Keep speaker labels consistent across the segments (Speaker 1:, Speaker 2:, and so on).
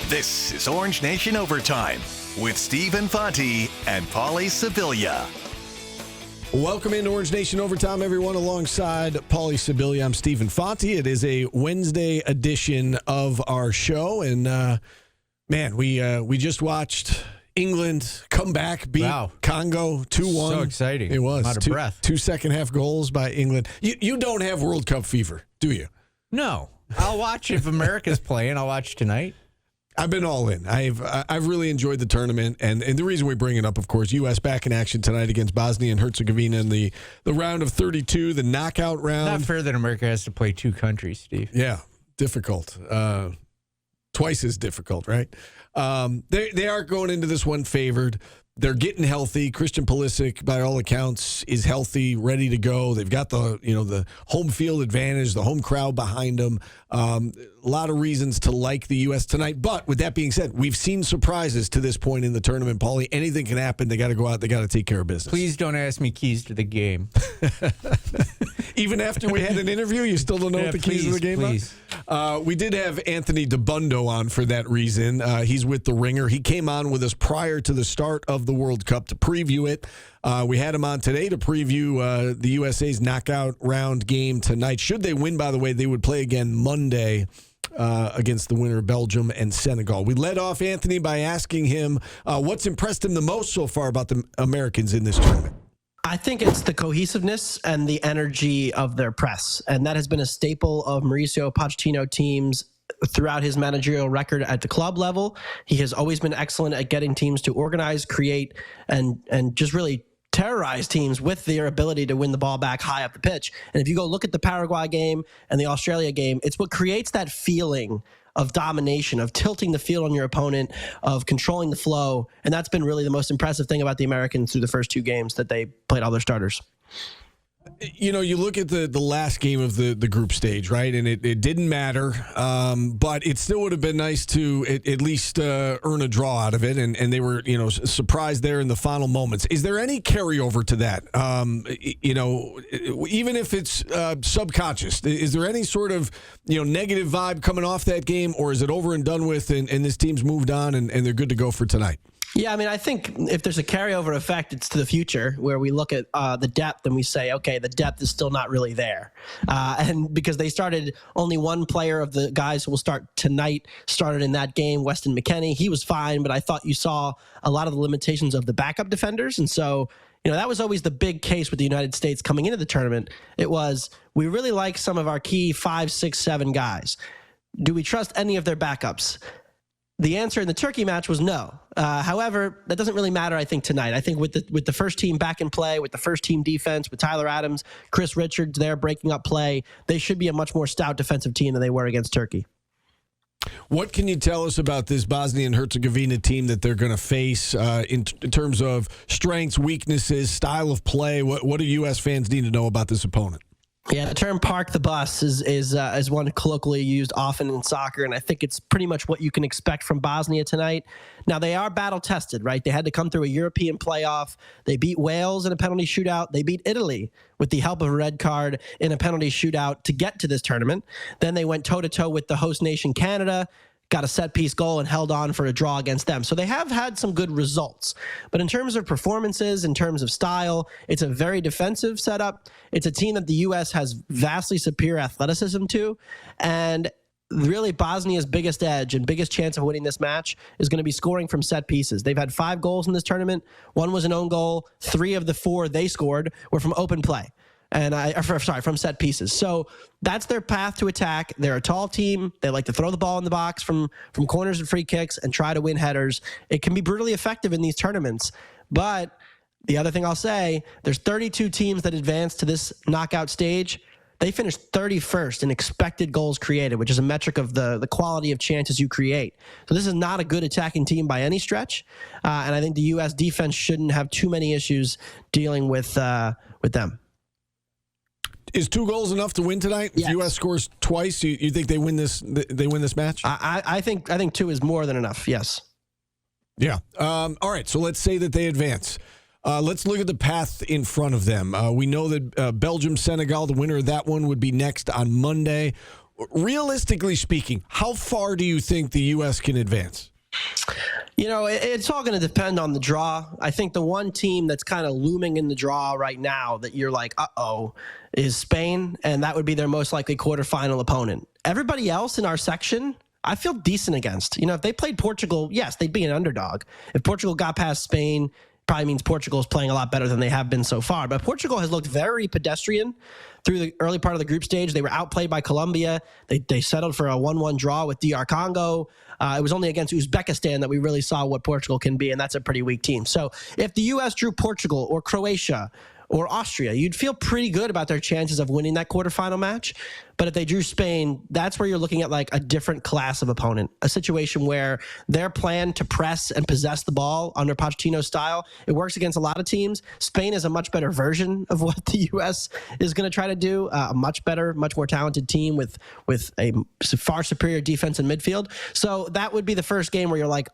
Speaker 1: This is Orange Nation Overtime with Steve Infanti and Paulie Scibilia.
Speaker 2: Welcome into Orange Nation Overtime, everyone, alongside Paulie Scibilia. I'm Steve Infanti. It is a Wednesday edition of our show, and man, we just watched England come back, beat Congo 2-1.
Speaker 3: So exciting.
Speaker 2: It was.
Speaker 3: I'm out of breath.
Speaker 2: Two second-half goals by England. You don't have World Cup fever, do you?
Speaker 3: No. I'll watch if America's playing. I'll watch tonight.
Speaker 2: I've been all in. I've really enjoyed the tournament, and the reason we bring it up, of course, U.S. back in action tonight against Bosnia and Herzegovina in the round of 32, the knockout round.
Speaker 3: Not fair that America has to play two countries, Steve.
Speaker 2: Yeah, difficult. Twice as difficult, right? They are going into this one favored. They're getting healthy. Christian Pulisic, by all accounts, is healthy, ready to go. They've got the home field advantage, the home crowd behind them. A lot of reasons to like the U.S. tonight. But with that being said, we've seen surprises to this point in the tournament, Paulie. Anything can happen. They got to go out. They got to take care of business.
Speaker 3: Please don't ask me keys to the game.
Speaker 2: Even after we had an interview, you still don't know what the keys to the game are? We did have Anthony DeBundo on for that reason. He's with The Ringer. He came on with us prior to the start of the World Cup to preview it. We had him on today to preview the USA's knockout round game tonight. Should they win, by the way, they would play again Monday against the winner of Belgium and Senegal. We led off Anthony by asking him what's impressed him the most so far about the Americans in this tournament.
Speaker 4: I think it's the cohesiveness and the energy of their press. And that has been a staple of Mauricio Pochettino teams throughout his managerial record at the club level. He has always been excellent at getting teams to organize, create, and just really terrorize teams with their ability to win the ball back high up the pitch. And if you go look at the Paraguay game and the Australia game, it's what creates that feeling of domination, of tilting the field on your opponent, of controlling the flow. And that's been really the most impressive thing about the Americans through the first two games that they played all their starters.
Speaker 2: You know, you look at the last game of the group stage, right? And it didn't matter, but it still would have been nice to at least earn a draw out of it. And they were, surprised there in the final moments. Is there any carryover to that? Even if it's subconscious, is there any sort of, negative vibe coming off that game, or is it over and done with and this team's moved on and they're good to go for tonight?
Speaker 4: Yeah, I mean, I think if there's a carryover effect, it's to the future where we look at the depth and we say, okay, the depth is still not really there. And because they started, only one player of the guys who will start tonight started in that game, Weston McKennie. He was fine, but I thought you saw a lot of the limitations of the backup defenders. And so, that was always the big case with the United States coming into the tournament. It was, we really like some of our key 5, 6, 7 guys. Do we trust any of their backups? The answer in the Turkey match was no. However, that doesn't really matter, I think, tonight. I think with the first team back in play, with the first team defense, with Tyler Adams, Chris Richards there breaking up play, they should be a much more stout defensive team than they were against Turkey.
Speaker 2: What can you tell us about this Bosnia and Herzegovina team that they're going to face in terms of strengths, weaknesses, style of play? What do U.S. fans need to know about this opponent?
Speaker 4: Yeah, the term "park the bus" is one colloquially used often in soccer, and I think it's pretty much what you can expect from Bosnia tonight. Now, they are battle-tested, right? They had to come through a European playoff. They beat Wales in a penalty shootout. They beat Italy with the help of a red card in a penalty shootout to get to this tournament. Then they went toe-to-toe with the host nation, Canada, got a set-piece goal and held on for a draw against them. So they have had some good results. But in terms of performances, in terms of style, it's a very defensive setup. It's a team that the U.S. has vastly superior athleticism to. And really Bosnia's biggest edge and biggest chance of winning this match is going to be scoring from set pieces. They've had 5 goals in this tournament. 1 was an own goal. 3 of the 4 they scored were from open play. From set pieces. So that's their path to attack. They're a tall team. They like to throw the ball in the box from corners and free kicks and try to win headers. It can be brutally effective in these tournaments. But the other thing I'll say, there's 32 teams that advance to this knockout stage. They finished 31st in expected goals created, which is a metric of the quality of chances you create. So this is not a good attacking team by any stretch. And I think the U.S. defense shouldn't have too many issues dealing with them.
Speaker 2: Is 2 goals enough to win tonight? Yes. If U.S. scores twice, you think they win this? They win this match?
Speaker 4: I think 2 is more than enough. Yes.
Speaker 2: Yeah. All right. So let's say that they advance. Let's look at the path in front of them. We know that Belgium, Senegal, the winner of that one would be next on Monday. realistically speaking, how far do you think the U.S. can advance?
Speaker 4: It's all going to depend on the draw. I think the one team that's kind of looming in the draw right now that you're like, is Spain, and that would be their most likely quarterfinal opponent. Everybody else in our section, I feel decent against. If they played Portugal, yes, they'd be an underdog. If Portugal got past Spain, probably means Portugal is playing a lot better than they have been so far. But Portugal has looked very pedestrian through the early part of the group stage. They were outplayed by Colombia. They settled for a 1-1 draw with DR Congo. It was only against Uzbekistan that we really saw what Portugal can be, and that's a pretty weak team. So if the U.S. drew Portugal or Croatia or Austria, you'd feel pretty good about their chances of winning that quarterfinal match. But if they drew Spain, that's where you're looking at like a different class of opponent, a situation where their plan to press and possess the ball under Pochettino's style, it works against a lot of teams. Spain is a much better version of what the U.S. is going to try to do, a much better, much more talented team with a far superior defense and midfield. So that would be the first game where you're like,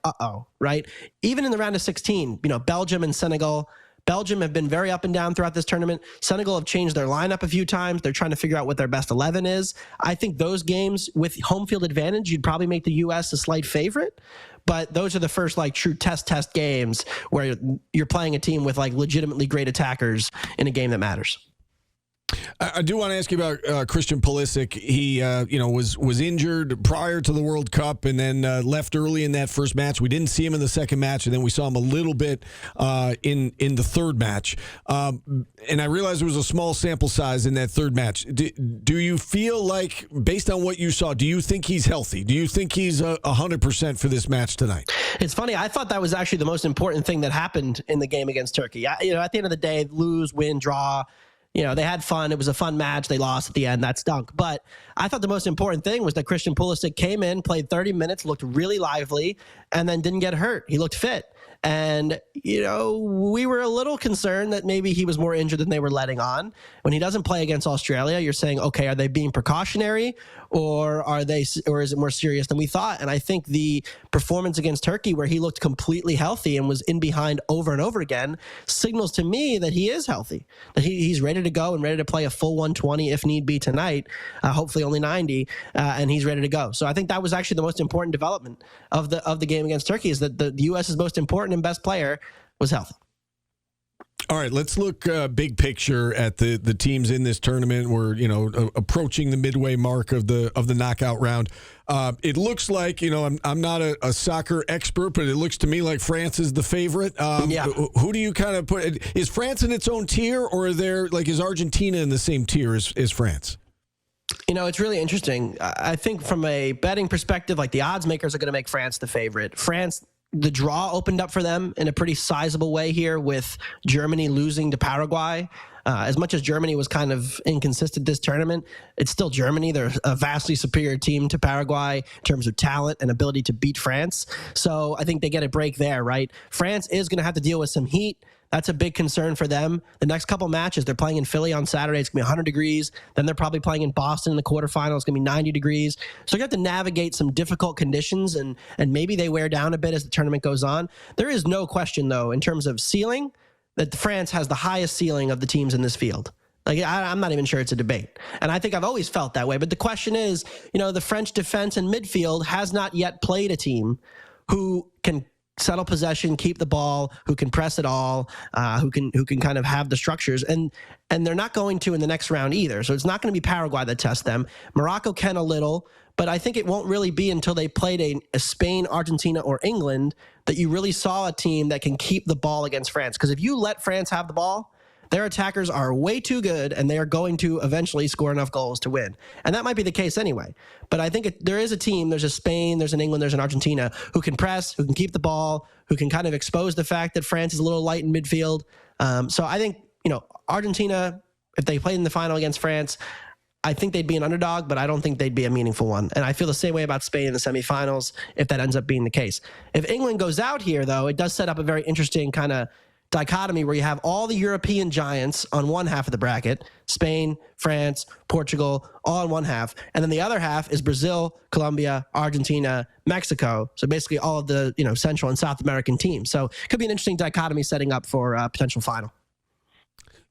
Speaker 4: right? Even in the round of 16, Belgium and Senegal. Belgium have been very up and down throughout this tournament. Senegal have changed their lineup a few times. They're trying to figure out what their best 11 is. I think those games with home field advantage, you'd probably make the U.S. a slight favorite. But those are the first true test games where you're playing a team with legitimately great attackers in a game that matters.
Speaker 2: I do want to ask you about Christian Pulisic. He, was injured prior to the World Cup and then left early in that first match. We didn't see him in the second match, and then we saw him a little bit in the third match. And I realized there was a small sample size in that third match. Do you feel like, based on what you saw, do you think he's healthy? Do you think he's 100% for this match tonight?
Speaker 4: It's funny. I thought that was actually the most important thing that happened in the game against Turkey. At the end of the day, lose, win, draw. They had fun. It was a fun match. They lost at the end. That stunk. But I thought the most important thing was that Christian Pulisic came in, played 30 minutes, looked really lively, and then didn't get hurt. He looked fit. And, we were a little concerned that maybe he was more injured than they were letting on. When he doesn't play against Australia, you're saying, okay, are they being precautionary or is it more serious than we thought? And I think the performance against Turkey, where he looked completely healthy and was in behind over and over again, signals to me that he is healthy, that he's ready to go and ready to play a full 120 if need be tonight, hopefully only 90, and he's ready to go. So I think that was actually the most important development of the game against Turkey, is that the U.S.'s most important and best player was healthy.
Speaker 2: All right, let's look big picture at the teams in this tournament. We're approaching the midway mark of the knockout round. It looks like I'm not a soccer expert, but it looks to me like France is the favorite. Who do you kind of put? Is France in its own tier, or is Argentina in the same tier as France?
Speaker 4: It's really interesting. I think from a betting perspective, the odds makers are going to make France the favorite. France. The draw opened up for them in a pretty sizable way here, with Germany losing to Paraguay. As much as Germany was kind of inconsistent this tournament, it's still Germany. They're a vastly superior team to Paraguay in terms of talent and ability to beat France. So I think they get a break there, right? France is going to have to deal with some heat. That's a big concern for them. The next couple matches, they're playing in Philly on Saturday. It's going to be 100 degrees. Then they're probably playing in Boston in the quarterfinals. It's going to be 90 degrees. So you have to navigate some difficult conditions, and maybe they wear down a bit as the tournament goes on. There is no question, though, in terms of ceiling, that France has the highest ceiling of the teams in this field. I'm not even sure it's a debate. And I think I've always felt that way. But the question is, the French defense and midfield has not yet played a team who can settle possession, keep the ball, who can press it all, who can kind of have the structures. And they're not going to in the next round either. So it's not going to be Paraguay that tests them. Morocco can a little, but I think it won't really be until they played a Spain, Argentina, or England that you really saw a team that can keep the ball against France. Because if you let France have the ball, their attackers are way too good, and they are going to eventually score enough goals to win. And that might be the case anyway. But I think there is a team, there's a Spain, there's an England, there's an Argentina, who can press, who can keep the ball, who can kind of expose the fact that France is a little light in midfield. So I think, Argentina, if they played in the final against France, I think they'd be an underdog, but I don't think they'd be a meaningful one. And I feel the same way about Spain in the semifinals if that ends up being the case. If England goes out here, though, it does set up a very interesting kind of dichotomy where you have all the European giants on one half of the bracket, Spain, France, Portugal, all on one half. And then the other half is Brazil, Colombia, Argentina, Mexico. So basically all of the, Central and South American teams. So it could be an interesting dichotomy setting up for a potential final.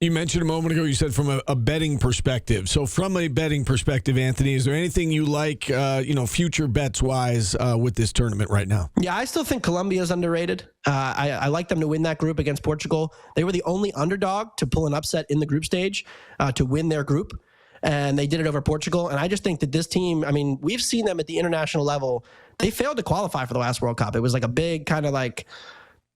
Speaker 2: You mentioned a moment ago, you said from a betting perspective. So from a betting perspective, Anthony, is there anything you like, future bets-wise with this tournament right now?
Speaker 4: Yeah, I still think Colombia is underrated. I like them to win that group against Portugal. They were the only underdog to pull an upset in the group stage to win their group, and they did it over Portugal. And I just think that this team, I mean, we've seen them at the international level. They failed to qualify for the last World Cup. It was like a big kind of like,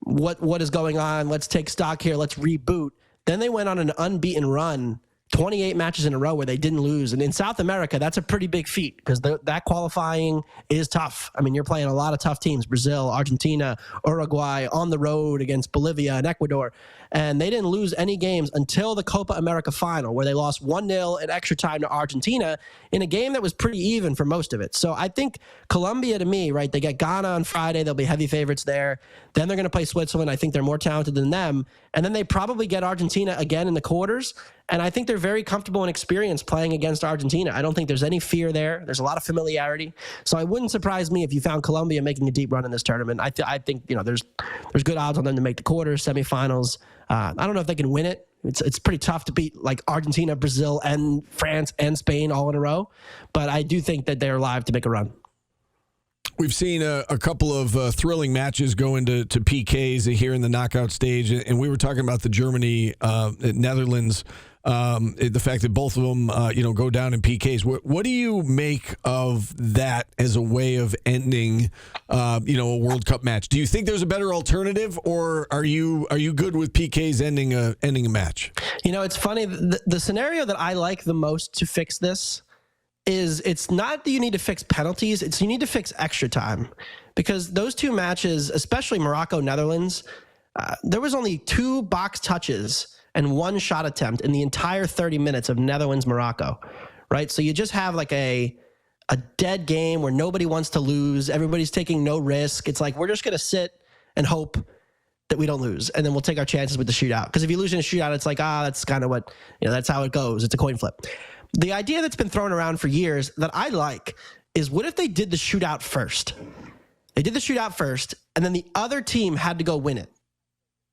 Speaker 4: what is going on? Let's take stock here. Let's reboot. Then they went on an unbeaten run, 28 matches in a row where they didn't lose. And in South America, that's a pretty big feat because that qualifying is tough. I mean, you're playing a lot of tough teams, Brazil, Argentina, Uruguay, on the road against Bolivia and Ecuador. And they didn't lose any games until the Copa America final, where they lost 1-0 in extra time to Argentina in a game that was pretty even for most of it. So I think Colombia, to me, right, they get Ghana on Friday. They'll be heavy favorites there. Then they're going to play Switzerland. I think they're more talented than them. And then they probably get Argentina again in the quarters. And I think they're very comfortable and experienced playing against Argentina. I don't think there's any fear there. There's a lot of familiarity. So it wouldn't surprise me if you found Colombia making a deep run in this tournament. I think there's good odds on them to make the quarters, semifinals. I don't know if they can win it. It's pretty tough to beat like Argentina, Brazil, and France and Spain all in a row. But I do think that they're live to make a run.
Speaker 2: We've seen a couple of thrilling matches go into PKs here in the knockout stage, and we were talking about the Germany, Netherlands, the fact that both of them, go down in PKs. What do you make of that as a way of ending, a World Cup match? Do you think there's a better alternative, or are you good with PKs ending a match? It's
Speaker 4: funny. The scenario that I like the most to fix this is it's not that you need to fix penalties, it's you need to fix extra time. Because those two matches, especially Morocco-Netherlands, there was only 2 box touches and 1 shot attempt in the entire 30 minutes of Netherlands-Morocco, right? So you just have like a dead game where nobody wants to lose, everybody's taking no risk. It's like, we're just going to sit and hope that we don't lose, and then we'll take our chances with the shootout. Because if you lose in a shootout, it's like, that's kind of what, that's how it goes. It's a coin flip. The idea that's been thrown around for years that I like is, what if they did the shootout first? They did the shootout first, and then the other team had to go win it.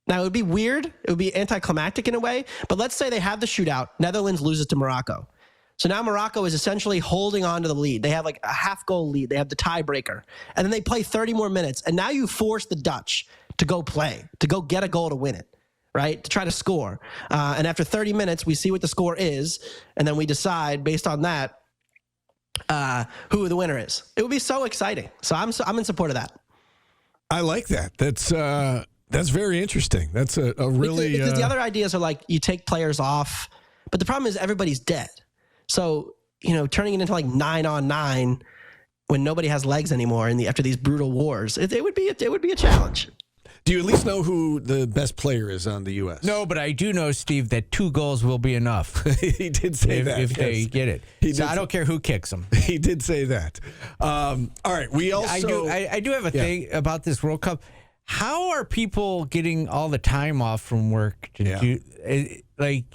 Speaker 4: Now, it would be weird. It would be anticlimactic in a way, but let's say they have the shootout. Netherlands loses to Morocco. So now Morocco is essentially holding on to the lead. They have like a half-goal lead. They have the tiebreaker. And then they play 30 more minutes, and now you force the Dutch to go play, to go get a goal to win it. Right, to try to score. And after 30 minutes, we see what the score is, and then we decide based on that who the winner is. It would be so exciting. So I'm in support of that.
Speaker 2: I like that. That's very interesting. That's a really
Speaker 4: because the other ideas are like you take players off, but the problem is everybody's dead. So turning it into like 9-on-9 when nobody has legs anymore after these brutal wars, it would be a challenge.
Speaker 2: Do you at least know who the best player is on the U.S.?
Speaker 3: No, but I do know, Steve, that 2 goals will be enough.
Speaker 2: He did say that.
Speaker 3: If they get it. So I don't care who kicks them.
Speaker 2: He did say that. All right. We also...
Speaker 3: I do have a thing about this World Cup. How are people getting all the time off from work to do...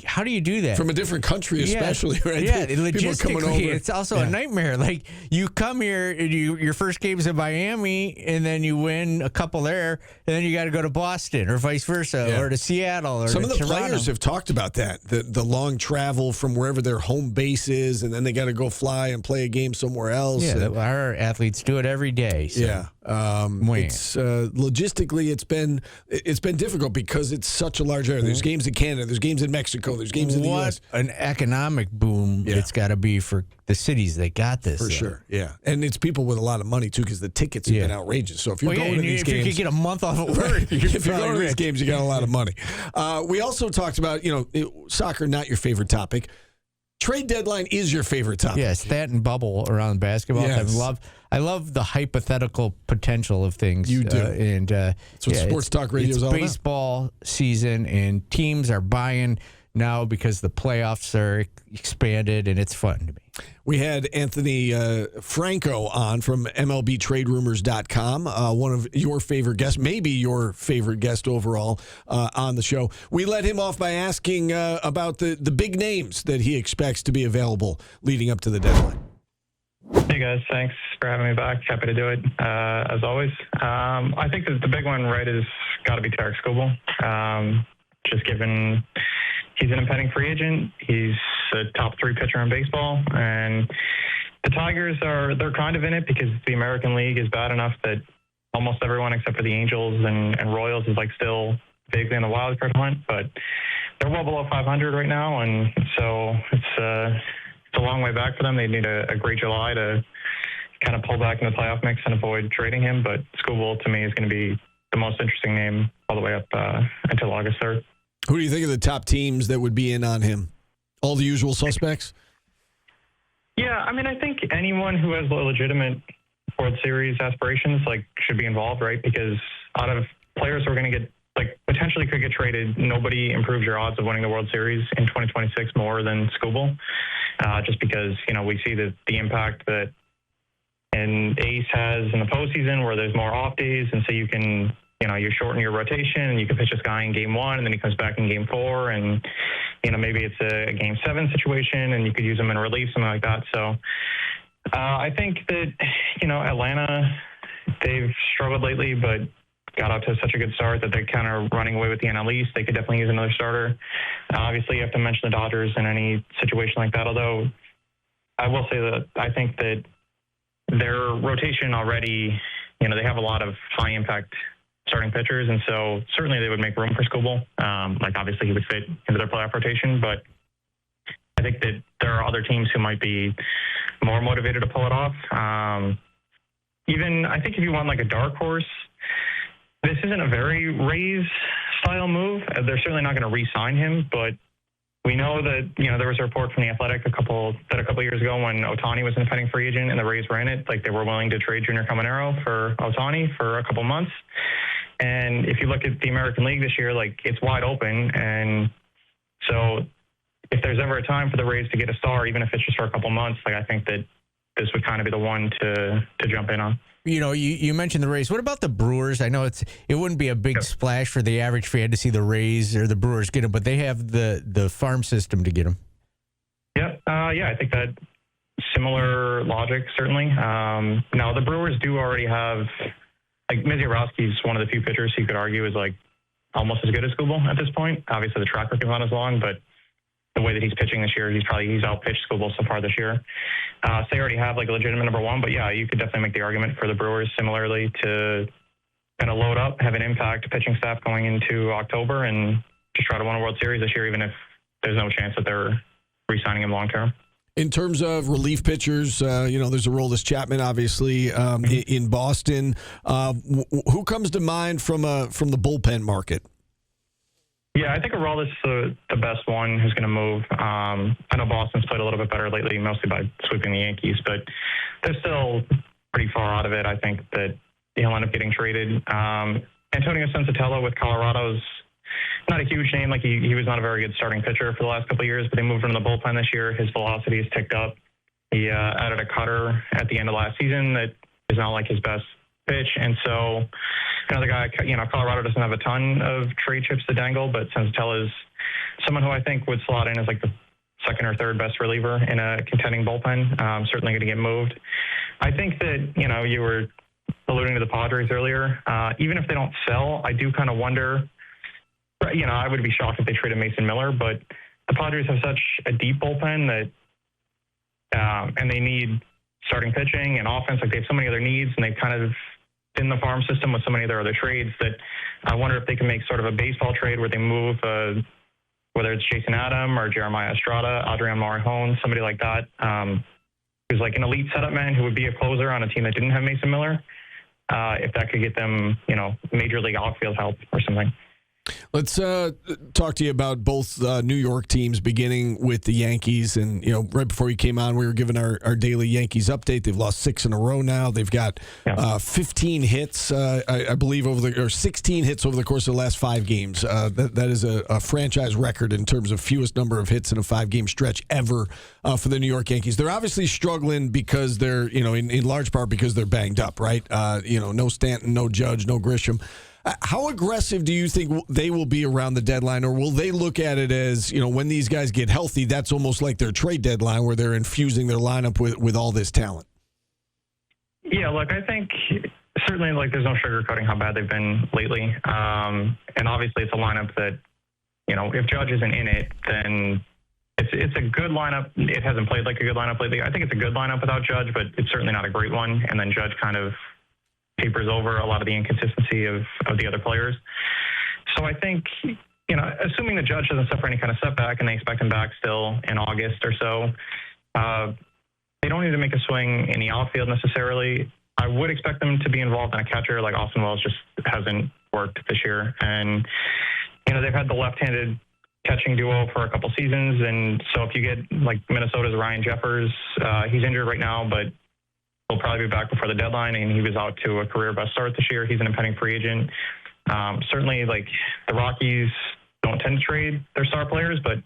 Speaker 3: how do you do that?
Speaker 2: From a different country, especially, right?
Speaker 3: Yeah, logistically, it's also a nightmare. Like, you come here, and your first game's in Miami, and then you win a couple there, and then you got to go to Boston, or vice versa, or to Seattle, or
Speaker 2: some of the
Speaker 3: Toronto.
Speaker 2: players have talked about that, the long travel from wherever their home base is, and then they got to go fly and play a game somewhere else.
Speaker 3: Yeah, our athletes do it every day. So.
Speaker 2: Yeah. It's logistically, it's been difficult because it's such a large area. There's games in Canada, there's games in Mexico, there's games in the U.S.
Speaker 3: What an economic boom it's got to be for the cities that got this.
Speaker 2: For sure, yeah. And it's people with a lot of money, too, because the tickets have been outrageous. So if you're going to these games...
Speaker 3: If you could get a month off of work,
Speaker 2: if you're going to these games, you got a lot of money. We also talked about, soccer, not your favorite topic. Trade deadline is your favorite topic.
Speaker 3: Yes, that and bubble around basketball.
Speaker 2: Yes.
Speaker 3: I love the hypothetical potential of things.
Speaker 2: You do.
Speaker 3: That's
Speaker 2: what Sports Talk Radio is all about.
Speaker 3: It's baseball season, and teams are buying now because the playoffs are expanded, and it's fun to me.
Speaker 2: We had Anthony Franco on from MLBTradeRumors.com, one of your favorite guests, maybe your favorite guest overall on the show. We let him off by asking about the big names that he expects to be available leading up to the deadline.
Speaker 5: Hey guys, thanks for having me back. Happy to do it, as always. I think that the big one, right, is got to be Tarek Skubal. Just given he's an impending free agent. He's a top 3 pitcher in baseball, and the Tigers they're kind of in it because the American League is bad enough that almost everyone except for the Angels and Royals is like still vaguely in the wild card hunt, but they're well below 500 right now, and so it's a long way back for them. They need a great July to kind of pull back in the playoff mix and avoid trading him, but Skubal to me is going to be the most interesting name all the way up until August 3rd.
Speaker 2: Who do you think are the top teams that would be in on him? All the usual suspects?
Speaker 5: Yeah, I mean, I think anyone who has legitimate World Series aspirations should be involved, right? Because out of players who are going to get potentially could get traded, nobody improves your odds of winning the World Series in 2026 more than Skubal, just because we see the impact that an ace has in the postseason where there's more off days, and so you can you shorten your rotation and you can pitch this guy in game 1 and then he comes back in game 4 and maybe it's a game 7 situation and you could use him in relief, something like that. So I think that Atlanta, they've struggled lately but got out to such a good start that they're kind of running away with the NL East. They could definitely use another starter. Obviously you have to mention the Dodgers in any situation like that, although I will say that I think that their rotation already, they have a lot of high impact starting pitchers, and so certainly they would make room for Skubal. Obviously he would fit into their playoff rotation, but I think that there are other teams who might be more motivated to pull it off. Even I think if you want a dark horse, this isn't a very Rays style move. They're certainly not going to re-sign him, but we know that there was a report from the Athletic a couple years ago when Ohtani was an impending free agent and the Rays ran it, they were willing to trade Junior Caminero for Ohtani for a couple months. And if you look at the American League this year, it's wide open, and so if there's ever a time for the Rays to get a star, even if it's just for a couple months, I think that this would kind of be the one to jump in on.
Speaker 3: You mentioned the Rays. What about the Brewers? I know it wouldn't be a big splash for the average fan to see the Rays or the Brewers get them, but they have the farm system to get them.
Speaker 5: Yep. I think that similar logic, certainly. Now, the Brewers do already have, Misiorowski's one of the few pitchers you could argue is almost as good as Skubal at this point. Obviously, the track record is not as long, but the way that he's pitching this year, he's outpitched Skubal so far this year. So they already have a legitimate number 1, but yeah, you could definitely make the argument for the Brewers similarly to kind of load up, have an impact pitching staff going into October and just try to win a World Series this year, even if there's no chance that they're re-signing him long term.
Speaker 2: In terms of relief pitchers, there's Aroldis Chapman, obviously, in Boston. Who comes to mind from the bullpen market?
Speaker 5: Yeah, I think Aroldis is the best one who's going to move. I know Boston's played a little bit better lately, mostly by sweeping the Yankees, but they're still pretty far out of it. I think that he'll end up getting traded. Antonio Sensatella with Colorado's not a huge name. He was not a very good starting pitcher for the last couple of years, but they moved him to the bullpen this year. His velocity has ticked up. He added a cutter at the end of last season that is not his best pitch, and so another guy, Colorado doesn't have a ton of trade chips to dangle, but Sensatella is someone who I think would slot in as the second or third best reliever in a contending bullpen. Certainly going to get moved. I think that, you were alluding to the Padres earlier. Even if they don't sell, I do kind of wonder, I would be shocked if they traded Mason Miller, but the Padres have such a deep bullpen that, and they need starting pitching and offense. They have so many other needs, and they've kind of in the farm system with so many of their other trades that I wonder if they can make sort of a baseball trade where they move, whether it's Jason Adam or Jeremiah Estrada, Adrian Morejon, somebody like that, who's an elite setup man who would be a closer on a team that didn't have Mason Miller, if that could get them, major league outfield help or something.
Speaker 2: Let's talk to you about both New York teams, beginning with the Yankees. And, right before you came on, we were giving our daily Yankees update. They've lost 6 in a row now. They've got 15 hits, I believe, or 16 hits over the course of the last 5 games. That is a franchise record in terms of fewest number of hits in a 5-game stretch ever for the New York Yankees. They're obviously struggling because they're, in large part because they're banged up, right? No Stanton, no Judge, no Grisham. How aggressive do you think they will be around the deadline, or will they look at it as, when these guys get healthy, that's almost like their trade deadline where they're infusing their lineup with all this talent?
Speaker 5: Yeah, look, I think certainly there's no sugarcoating how bad they've been lately. And obviously it's a lineup that, if Judge isn't in it, then it's a good lineup. It hasn't played like a good lineup lately. I think it's a good lineup without Judge, but it's certainly not a great one. And then Judge kind of papers over a lot of the inconsistency of the other players. So I think, assuming the Judge doesn't suffer any kind of setback and they expect him back still in August or so, they don't need to make a swing in the outfield necessarily. I would expect them to be involved in a catcher. Like Austin Wells just hasn't worked this year. And, they've had the left-handed catching duo for a couple seasons. And so if you get like Minnesota's Ryan Jeffers, he's injured right now, but he'll probably be back before the deadline. And he was out to a career best start this year. He's an impending free agent. Certainly, like the Rockies don't tend to trade their star players, but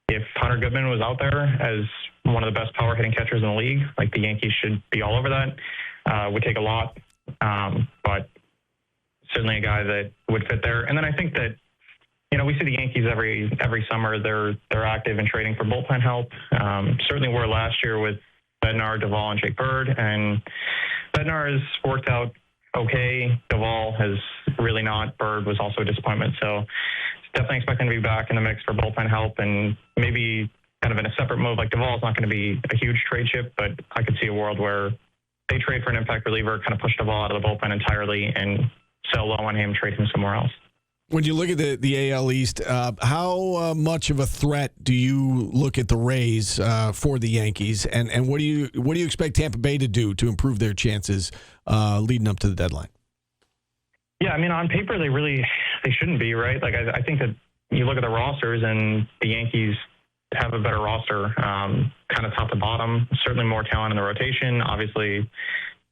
Speaker 5: if Hunter Goodman was out there as one of the best power hitting catchers in the league, like the Yankees should be all over that. Would take a lot, but certainly a guy that would fit there. And then I think that, we see the Yankees every summer. They're active in trading for bullpen help. Certainly were last year with Bednar, Duvall, and Jake Bird. And Bednar has worked out okay. Duvall has really not. Bird was also a disappointment. So definitely expecting to be back in the mix for bullpen help, and maybe kind of in a separate move. Like Duvall's not going to be a huge trade chip, but I could see a world where they trade for an impact reliever, kind of push Duvall out of the bullpen entirely and sell low on him, trade him somewhere else.
Speaker 2: When you look at the AL East, how much of a threat do you look at the Rays for the Yankees, and what do you expect Tampa Bay to do to improve their chances leading up to the deadline?
Speaker 5: Yeah, I mean, on paper they shouldn't be, right? Like I think that you look at the rosters and the Yankees have a better roster, kind of top to bottom. Certainly more talent in the rotation. Obviously,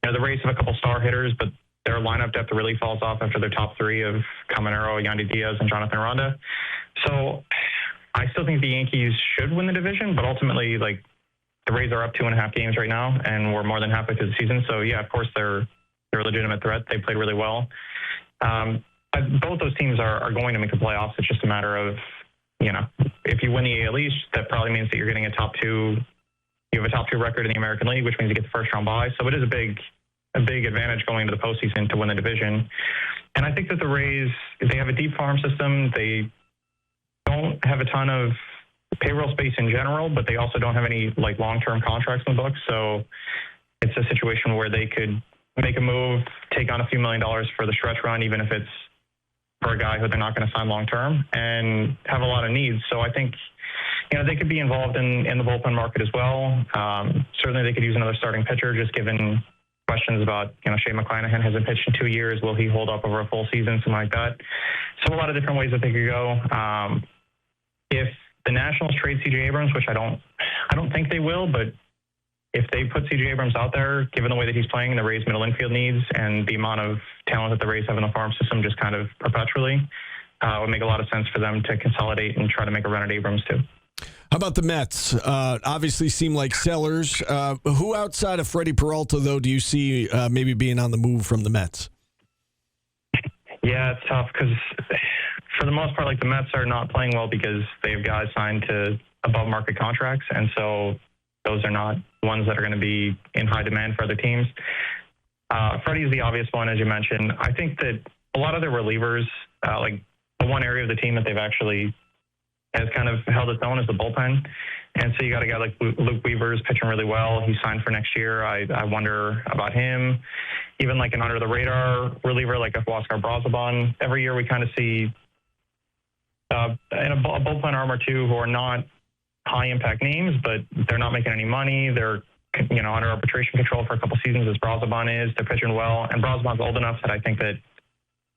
Speaker 5: the Rays have a couple star hitters, but their lineup depth really falls off after their top three of Caminero, Yandy Diaz, and Jonathan Ronda. So I still think the Yankees should win the division, but ultimately, like, the Rays are up 2.5 games right now, and we're more than halfway through the season. So, yeah, of course, they're a legitimate threat. They played really well. Both those teams are going to make the playoffs. It's just a matter of, if you win the AL East, that probably means that you're getting a top two. You have a top two record in the American League, which means you get the first round bye. So it is a big advantage going into the postseason to win the division. And I think that the Rays, they have a deep farm system. They don't have a ton of payroll space in general, but they also don't have any like long-term contracts in the books. So it's a situation where they could make a move, take on a few $1 million for the stretch run, even if it's for a guy who they're not going to sign long-term, and have a lot of needs. So I think, they could be involved in the bullpen market as well. Certainly they could use another starting pitcher, just given questions about, Shane McClanahan hasn't pitched in 2 years. Will he hold up over a full season? Something like that. So a lot of different ways that they could go. If the Nationals trade C.J. Abrams, which I don't think they will, but if they put C.J. Abrams out there, given the way that he's playing, the Rays' middle infield needs, and the amount of talent that the Rays have in the farm system just kind of perpetually, it would make a lot of sense for them to consolidate and try to make a run at Abrams too.
Speaker 2: How about the Mets? Obviously seem like sellers. Who outside of Freddie Peralta, though, do you see maybe being on the move from the Mets?
Speaker 5: Yeah, it's tough because for the most part, like the Mets are not playing well because they have guys signed to above market contracts. And so those are not ones that are going to be in high demand for other teams. Freddie's the obvious one, as you mentioned. I think that a lot of their relievers, like the one area of the team that they've actually has kind of held its own is the bullpen. And so you got a guy like Luke Weaver's pitching really well. He's signed for next year. I wonder about him. Even like an under-the-radar reliever like a Oscar Brazaban. Every year we kind of see in a bullpen arm or two who are not high-impact names, but they're not making any money. They're under arbitration control for a couple seasons as Brazaban is. They're pitching well. And Brazaban's old enough that I think that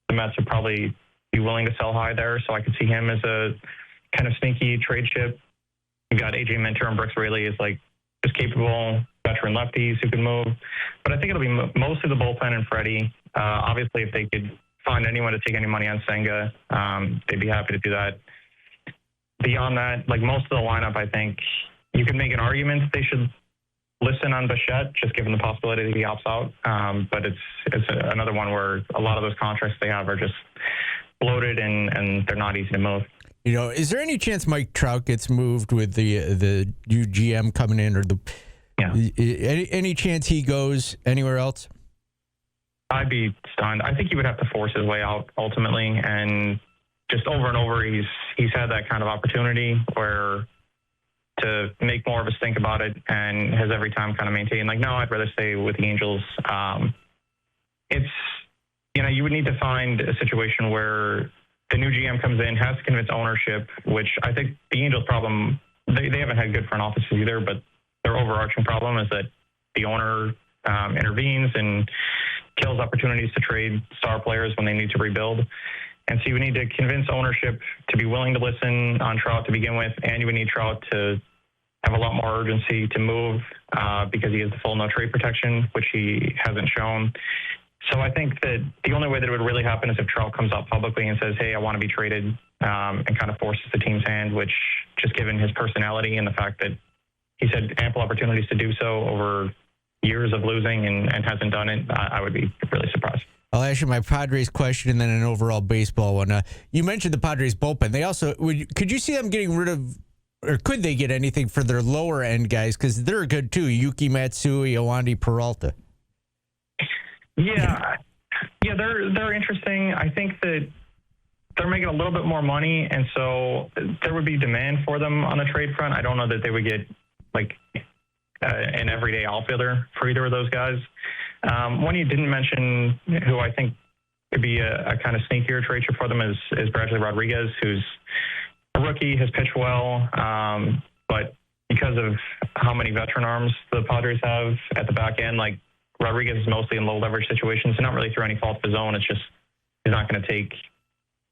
Speaker 5: the Mets would probably be willing to sell high there. So I could see him as a kind of sneaky trade chip. You got AJ Minter and Brooks Raley as like just capable veteran lefties who can move. But I think it'll be mostly the bullpen and Freddie. Obviously, if they could find anyone to take any money on Senga, they'd be happy to do that. Beyond that, like most of the lineup, I think you could make an argument that they should listen on Bichette, just given the possibility that he opts out. But it's another one where a lot of those contracts they have are just bloated and they're not easy to move.
Speaker 3: Is there any chance Mike Trout gets moved with the new GM coming in, or any chance he goes anywhere else?
Speaker 5: I'd be stunned. I think he would have to force his way out ultimately, and just over and over, he's had that kind of opportunity where to make more of a stink about it, and has every time kind of maintained, like, no, I'd rather stay with the Angels. It's, you would need to find a situation where the new GM comes in, has to convince ownership, which I think the Angels' problem, they haven't had good front offices either, but their overarching problem is that the owner intervenes and kills opportunities to trade star players when they need to rebuild. And so you would need to convince ownership to be willing to listen on Trout to begin with, and you would need Trout to have a lot more urgency to move because he has the full no trade protection, which he hasn't shown. So I think that the only way that it would really happen is if Trout comes out publicly and says, hey, I want to be traded, and kind of forces the team's hand, which, just given his personality and the fact that he's had ample opportunities to do so over years of losing and hasn't done it, I would be really surprised.
Speaker 3: I'll ask you my Padres question and then an overall baseball one. You mentioned the Padres bullpen. They also, could you see them getting rid of, or could they get anything for their lower end guys? Because they're good too. Yuki Matsui, Yoandy Peralta.
Speaker 5: Yeah, they're interesting. I think that they're making a little bit more money, and so there would be demand for them on the trade front. I don't know that they would get like an everyday outfielder for either of those guys. One you didn't mention, who I think could be a kind of sneakier trade chip for them, is Bradley Rodriguez, who's a rookie, has pitched well, but because of how many veteran arms the Padres have at the back end, like, Rodriguez is mostly in low leverage situations, so not really through any fault of his own. It's just he's not going to take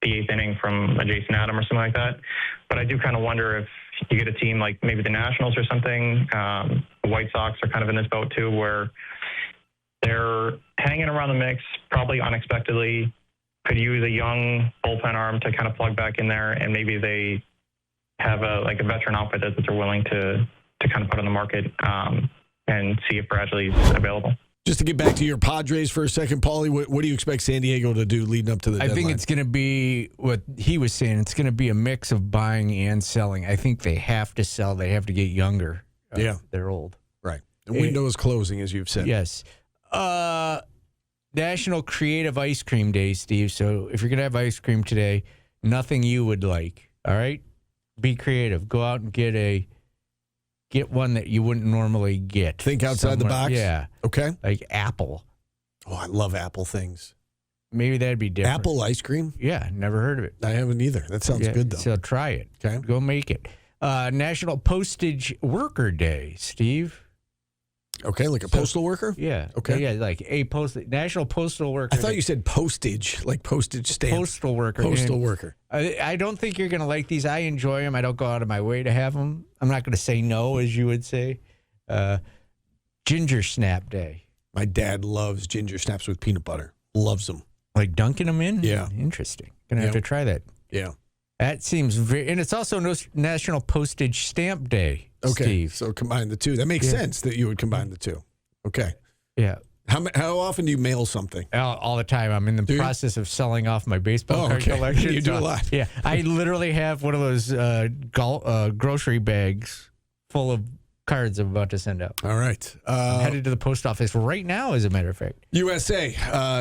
Speaker 5: the eighth inning from a Jason Adam or something like that. But I do kind of wonder if you get a team like maybe the Nationals or something. The White Sox are kind of in this boat too, where they're hanging around the mix, probably unexpectedly, could use a young bullpen arm to kind of plug back in there, and maybe they have a veteran outfit that they're willing to kind of put on the market and see if Bradley's available.
Speaker 2: Just to get back to your Padres for a second, Paulie, what do you expect San Diego to do leading up to the deadline?
Speaker 3: I think it's going to be what he was saying. It's going to be a mix of buying and selling. I think they have to sell. They have to get younger.
Speaker 2: Yeah.
Speaker 3: They're old.
Speaker 2: Right. The window is closing, as you've said.
Speaker 3: Yes. National Creative Ice Cream Day, Steve. So if you're going to have ice cream today, nothing you would like, all right? Be creative. Go out and get one that you wouldn't normally get.
Speaker 2: Think outside the box?
Speaker 3: Yeah.
Speaker 2: Okay.
Speaker 3: Like apple.
Speaker 2: Oh, I love apple things.
Speaker 3: Maybe that'd be different.
Speaker 2: Apple ice cream?
Speaker 3: Yeah, never heard of it.
Speaker 2: I haven't either. That sounds good, though.
Speaker 3: So try it.
Speaker 2: Okay.
Speaker 3: Go make it. National Postage Worker Day, Steve.
Speaker 2: Okay, like a postal worker?
Speaker 3: Yeah.
Speaker 2: Okay.
Speaker 3: Yeah, like a National Postal Worker
Speaker 2: I thought you said postage, like postage stamp.
Speaker 3: Postal worker.
Speaker 2: Postal worker.
Speaker 3: I don't think you're going to like these. I enjoy them. I don't go out of my way to have them. I'm not going to say no, as you would say. Ginger Snap Day.
Speaker 2: My dad loves ginger snaps with peanut butter. Loves them.
Speaker 3: Like dunking them in?
Speaker 2: Yeah.
Speaker 3: Interesting. Going to have to try that.
Speaker 2: Yeah.
Speaker 3: That seems very... And it's also National Postage Stamp Day,
Speaker 2: okay.
Speaker 3: Steve.
Speaker 2: So combine the two. That makes sense that you would combine the two. Okay.
Speaker 3: Yeah.
Speaker 2: How often do you mail something?
Speaker 3: All the time. I'm in the process of selling off my baseball card collection.
Speaker 2: You do a lot.
Speaker 3: Yeah. I literally have one of those grocery bags full of cards I'm about to send out.
Speaker 2: All right.
Speaker 3: I'm headed to the post office right now, as a matter of fact.
Speaker 2: USA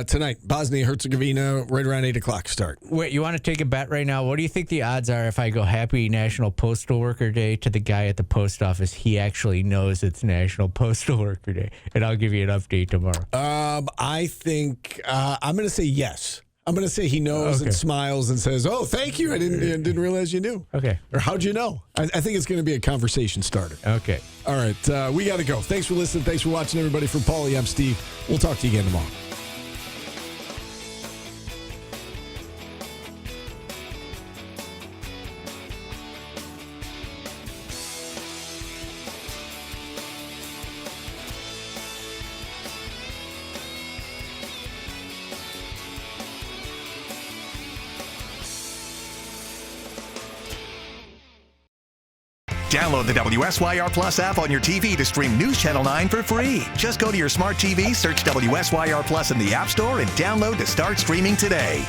Speaker 2: tonight. Bosnia-Herzegovina, right around 8 o'clock start.
Speaker 3: Wait, you want to take a bet right now? What do you think the odds are if I go Happy National Postal Worker Day to the guy at the post office? He actually knows it's National Postal Worker Day. And I'll give you an update tomorrow.
Speaker 2: I think I'm going to say yes. I'm going to say he knows and smiles and says, "Oh, thank you. I didn't realize you knew."
Speaker 3: Okay.
Speaker 2: Or how'd you know? I think it's going to be a conversation starter.
Speaker 3: Okay.
Speaker 2: All right. We got to go. Thanks for listening. Thanks for watching, everybody. For Paulie, I'm Steve. We'll talk to you again tomorrow.
Speaker 1: Download the WSYR Plus app on your TV to stream News Channel 9 for free. Just go to your smart TV, search WSYR Plus in the App Store, and download to start streaming today.